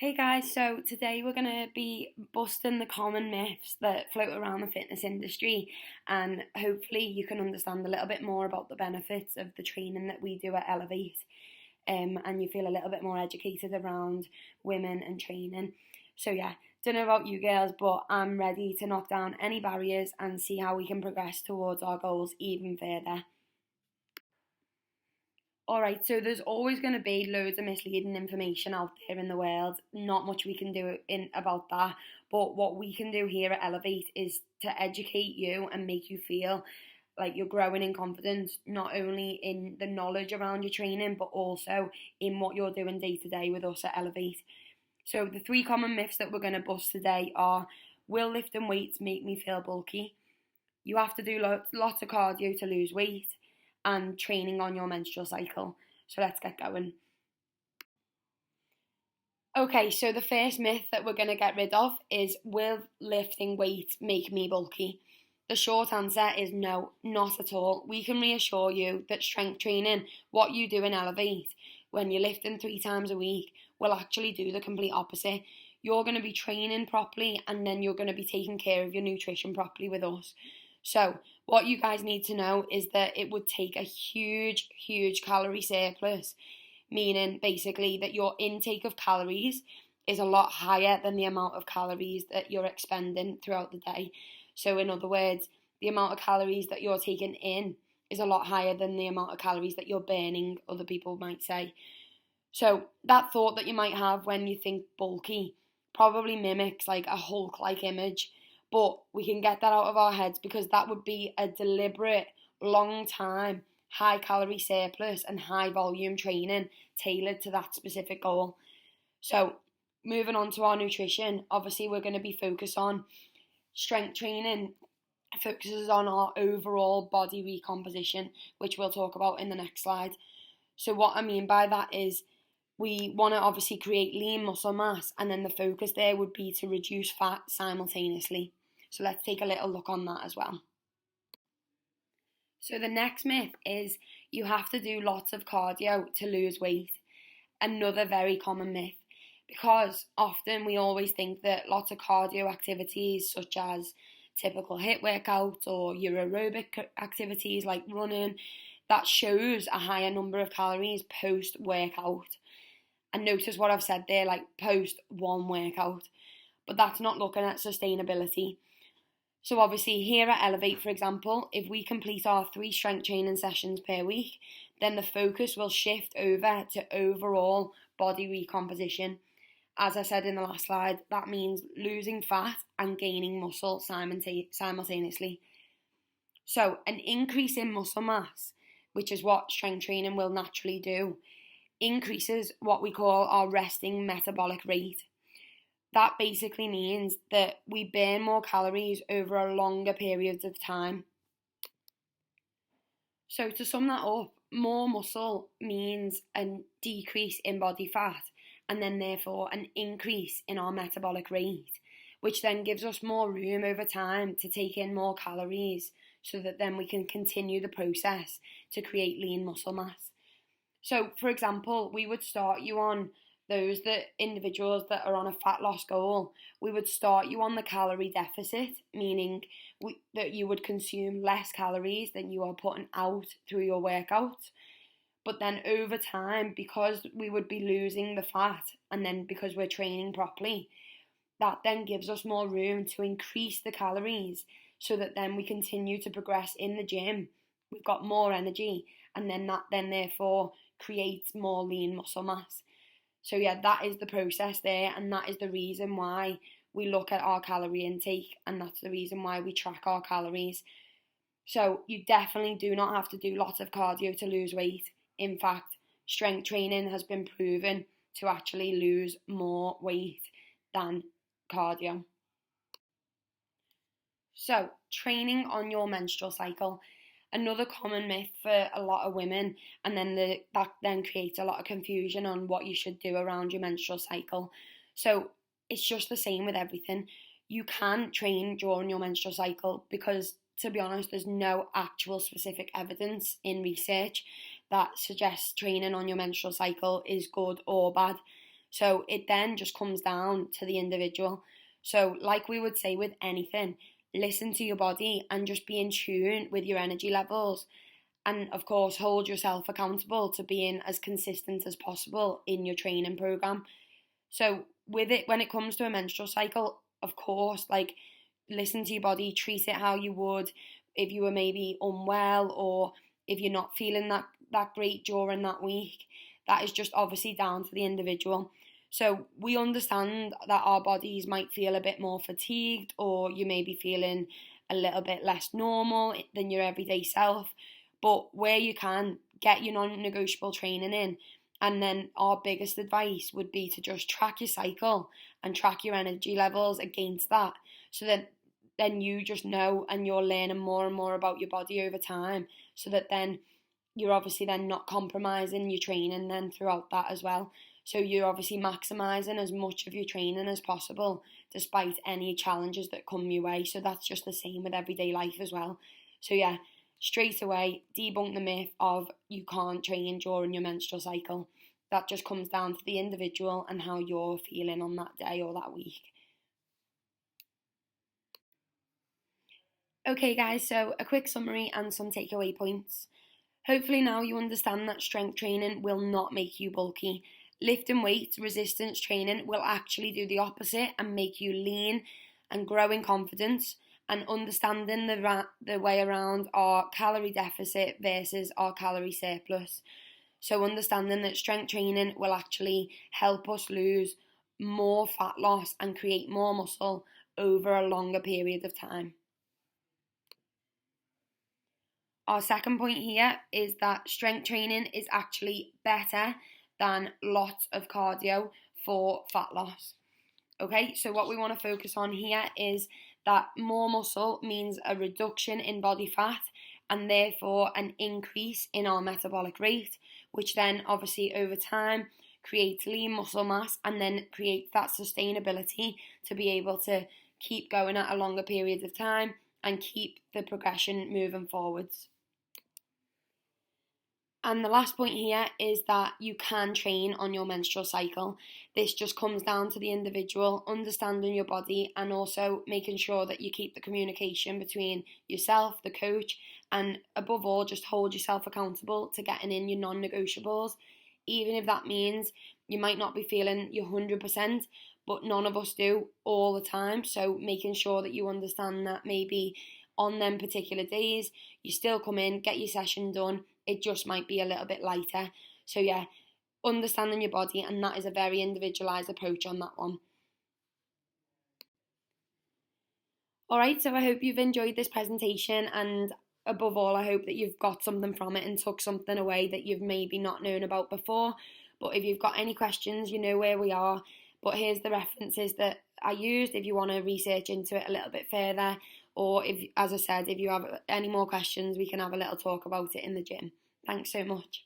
Hey guys, so today we're going to be busting the common myths that float around the fitness industry, and hopefully you can understand a little bit more about the benefits of the training that we do at Elevate, and you feel a little bit more educated around women and training. So yeah, don't know about you girls, but I'm ready to knock down any barriers and see how we can progress towards our goals even further. Alright, so there's always going to be loads of misleading information out there in the world. Not much we can do about that. But what we can do here at Elevate is to educate you and make you feel like you're growing in confidence, not only in the knowledge around your training, but also in what you're doing day to day with us at Elevate. So the three common myths that we're going to bust today are: will lifting weights make me feel bulky? You have to do lots of cardio to lose weight, and training on your menstrual cycle. So let's get going. Okay, so the first myth that we're going to get rid of is: will lifting weights make me bulky? The short answer is no, not at all. We can reassure you that strength training, what you do in Elevate, when you're lifting 3 times a week, will actually do the complete opposite. You're going to be training properly, and then you're going to be taking care of your nutrition properly with us. So what you guys need to know is that it would take a huge calorie surplus, meaning basically that your intake of calories is a lot higher than the amount of calories that you're expending throughout the day. So in other words, the amount of calories that you're taking in is a lot higher than the amount of calories that you're burning, other people might say. So that thought that you might have when you think bulky probably mimics like a Hulk-like image. But we can get that out of our heads, because that would be a deliberate, long time, high calorie surplus and high volume training tailored to that specific goal. So moving on to our nutrition, obviously we're going to be focused on strength training, focuses on our overall body recomposition, which we'll talk about in the next slide. So what I mean by that is we want to obviously create lean muscle mass, and then the focus there would be to reduce fat simultaneously. So let's take a little look on that as well. So the next myth is you have to do lots of cardio to lose weight. Another very common myth, because often we always think that lots of cardio activities such as typical HIIT workouts or your aerobic activities like running, that shows a higher number of calories post workout. And notice what I've said there, like post one workout. But that's not looking at sustainability. So obviously here at Elevate, for example, if we complete our 3 strength training sessions per week, then the focus will shift over to overall body recomposition. As I said in the last slide, that means losing fat and gaining muscle simultaneously. So an increase in muscle mass, which is what strength training will naturally do, increases what we call our resting metabolic rate. That basically means that we burn more calories over a longer period of time. So to sum that up, more muscle means a decrease in body fat, and then therefore an increase in our metabolic rate, which then gives us more room over time to take in more calories, so that then we can continue the process to create lean muscle mass. So for example, we would start you on individuals that are on a fat loss goal, we would start you on the calorie deficit, meaning that you would consume less calories than you are putting out through your workouts. But then over time, because we would be losing the fat, and then because we're training properly, that then gives us more room to increase the calories, so that then we continue to progress in the gym. We've got more energy, and then that then therefore creates more lean muscle mass. So yeah, that is the process there, and that is the reason why we look at our calorie intake, and that's the reason why we track our calories. So you definitely do not have to do lots of cardio to lose weight. In fact, strength training has been proven to actually lose more weight than cardio. So training on your menstrual cycle. Another common myth for a lot of women, and then that then creates a lot of confusion on what you should do around your menstrual cycle. So it's just the same with everything. You can train during your menstrual cycle because, to be honest, there's no actual specific evidence in research that suggests training on your menstrual cycle is good or bad. So it then just comes down to the individual. So, like we would say with anything, listen to your body and just be in tune with your energy levels. And of course, hold yourself accountable to being as consistent as possible in your training program. So, with it, when it comes to a menstrual cycle, of course, like listen to your body, treat it how you would if you were maybe unwell or if you're not feeling that great during that week. That is just obviously down to the individual. So we understand that our bodies might feel a bit more fatigued, or you may be feeling a little bit less normal than your everyday self. But where you can, get your non-negotiable training in. And then our biggest advice would be to just track your cycle and track your energy levels against that, so that then you just know and you're learning more and more about your body over time, so that then you're obviously then not compromising your training then throughout that as well. So you're obviously maximising as much of your training as possible despite any challenges that come your way. So that's just the same with everyday life as well. So yeah, straight away, debunk the myth of you can't train during your menstrual cycle. That just comes down to the individual and how you're feeling on that day or that week. Okay guys, so a quick summary and some takeaway points. Hopefully now you understand that strength training will not make you bulky. Lifting weights, resistance training will actually do the opposite and make you lean and grow in confidence, and understanding the way around our calorie deficit versus our calorie surplus. So understanding that strength training will actually help us lose more fat loss and create more muscle over a longer period of time. Our second point here is that strength training is actually better than lots of cardio for fat loss. Okay, so what we want to focus on here is that more muscle means a reduction in body fat and therefore an increase in our metabolic rate, which then obviously over time creates lean muscle mass and then creates that sustainability to be able to keep going at a longer period of time and keep the progression moving forwards. And the last point here is that you can train on your menstrual cycle. This just comes down to the individual, understanding your body, and also making sure that you keep the communication between yourself, the coach, and above all, just hold yourself accountable to getting in your non-negotiables. Even if that means you might not be feeling your 100%, but none of us do all the time. So making sure that you understand that maybe on them particular days, you still come in, get your session done. It just might be a little bit lighter. So yeah, understanding your body, and that is a very individualised approach on that one. Alright, so I hope you've enjoyed this presentation, and above all, I hope that you've got something from it and took something away that you've maybe not known about before. But if you've got any questions, you know where we are. But here's the references that I used if you want to research into it a little bit further. Or if, as I said, if you have any more questions, we can have a little talk about it in the gym. Thanks so much.